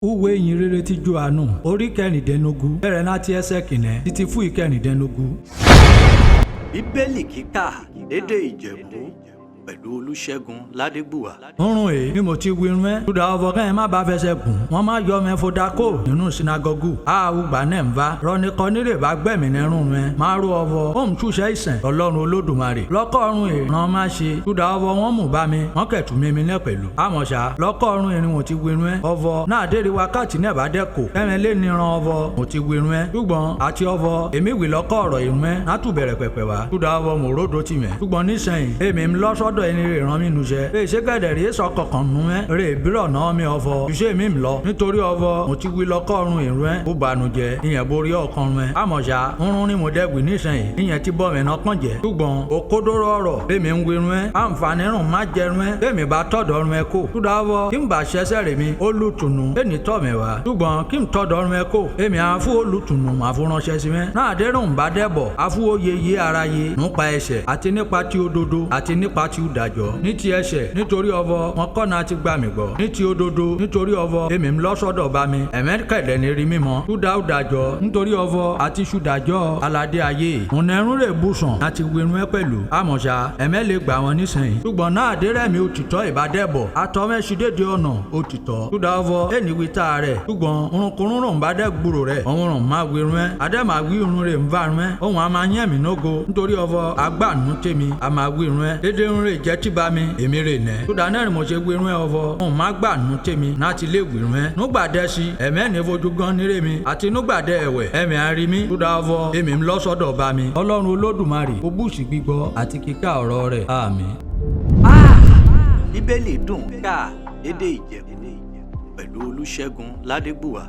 Uwe ìyìn rere ti Jòhánù orí kẹrìndínlógún bẹ̀rẹ̀ láti ẹsẹ̀ kìíní títí fún ìkẹrìndínlógún. Bíbélì kíkà lédè Ìjẹ̀bú pẹ̀lú Olusegun Ladegbuwa. Rúnrún èyí ni mo ti wí rún ẹ́. Dúdà ọ̀fọ̀ kẹ́hìn má bá fẹsẹ̀ gùn. Wọ́n má yọ ọmọ ẹ̀fọ́ dákó nínú sinagogu. Àwùgbà náà ń bá. Rọ́nìkan nílé bá gbẹ̀mí ní rúnrún ẹ́. Má rú ọ̀fọ̀. Ó ń túṣẹ́ ìsìn Ọlọ́run Olódùmarè. Lọ́kọ̀ọ̀run èrè ràn má ṣe. Dúdà ọ̀fọ̀ wọn mú bá mi. Wọ́n kẹ̀tù mímí náà pẹ̀lú. Àmọ̀ṣá lọ́kọ̀ọ̀run èrè mo ti wí rún ẹ́. Ọ̀fọ̀ náà dérí wákàtí náà bá dẹ́kọ̀. Kẹ́rin lé ní ran ọ̀fọ̀ mo ti wí rún ẹ́. Ṣùgbọ́n àti ọ̀fọ̀ èmi wì lọ́kọ̀ ọ̀rọ̀ ìrún ẹ́. Látù bẹ̀rẹ̀ pẹ̀pẹ̀ wá. Dúdà ọ̀fọ̀ mo ródò tì mẹ́. Ṣùgbọ́n nísìnyí èmi ń lọ sọ́dọ̀ ẹni rè ràn mí nùṣẹ́. Bẹ́ẹ̀ ṣe kẹ̀dẹ̀ rí sọ kọ̀kan nù ẹ́. Rè bírọ̀ náà mi ọ̀fọ̀. Ṣé mi ń lọ? Nítorí ọ̀fọ̀ mo ti wí lọ́kọ̀ọ̀run ìrún ẹ́. Ó bànújẹ́ ìyẹn borí ọkàn rún ẹ́. Àmọ̀ṣá rúnrún ni mo dẹ́gbì nísìnyí. Ìyẹn ti bọ́ mi náà kàn jẹ́. Ṣùgbọ́n òkodoro ọ̀rọ̀ bẹ́ẹ̀mi ń wí rún ẹ́. Àǹfààní rùn má jẹ rún ẹ́. Bẹ́ẹ̀mi bá tọ̀dọ̀ rún ẹ́ kó. Dúdà ọ̀fọ̀ kí n bá ṣẹṣẹ́ rè mi olùtùnú. Bẹ́ẹ̀ni tọ̀ mẹ́ wá. Ṣùgbọ́n kí n tọ̀dọ̀ rún ẹ́ kó. Èmi àfú olùtùnú àfúránṣẹ́ sí mẹ́. Náà dẹ́rùn bá dẹ́bọ̀. Àfú oyè yé ara yé nípa ẹ̀ṣẹ̀ àti nípa ti òdodo àti nípa ti ìdájọ́. Ní ti ẹ̀ṣẹ̀ nítorí ọ̀fọ̀ wọn kọ́ náà ti gbà mí gbọ́. Ní ti òdodo nítorí ọ̀fọ̀ èmi ń lọ sọ́dọ̀ bá mi. Ẹ̀mẹ́kẹ̀dẹ̀ ní rí mímọ́. Dúdà ìdájọ́ nítorí ọ̀fọ̀ àti ṣùdájọ́ aládé ayé. Ònẹ̀rún rè bùsàn láti wírun ẹ́ pẹ̀lú. Àmọ̀ṣá ẹ̀mẹ́ lè gbà wọn nísìnyí. Ṣùgbọ́n náà dérẹ́mi òtítọ́ ìbádẹ́bọ̀. Àtọ́mẹ́sídéédé ọ̀nà òtítọ́. Dúdà ọ̀fọ̀ ẹni wí tá rẹ̀. Ṣùgbọ́n orunkunrun rùn bá dẹ́ gbúrò rẹ̀. Ọ̀hún má wírun ẹ́. Adé máa wí irun rẹ̀ ń bá rún ẹ́. Ohun a máa yẹn mi nógo. Nítorí ọ̀fọ̀ agbáànú tèmi a máa wí irun ẹ́. Dédé irun rẹ̀ jẹ́ tí bá mi èmi rè nẹ́. Dúdà náà ni mo ṣe wí irun ẹ́ ọ̀fọ̀. Ohun má gbàánú tèmi láti lè wí irun ẹ́. Núgbàdẹ́ sí ẹ̀mẹ́ ní fojú gan nírè mi. Àti núgbàdẹ́ ẹ̀wẹ̀ ẹ̀mí àrí mi. Dúdà ọ̀fọ̀ èmi ń lọ sọ́dọ̀ bá mi. Ọlọ́run Olódùmarè ó bùsì gbígbọ́ àti kíkà ọ̀rọ̀ rẹ̀. Àmín. Bíbélì dùn ká lédè Ìjẹ̀bú pẹ̀lú Olusegun Ladegbuwa.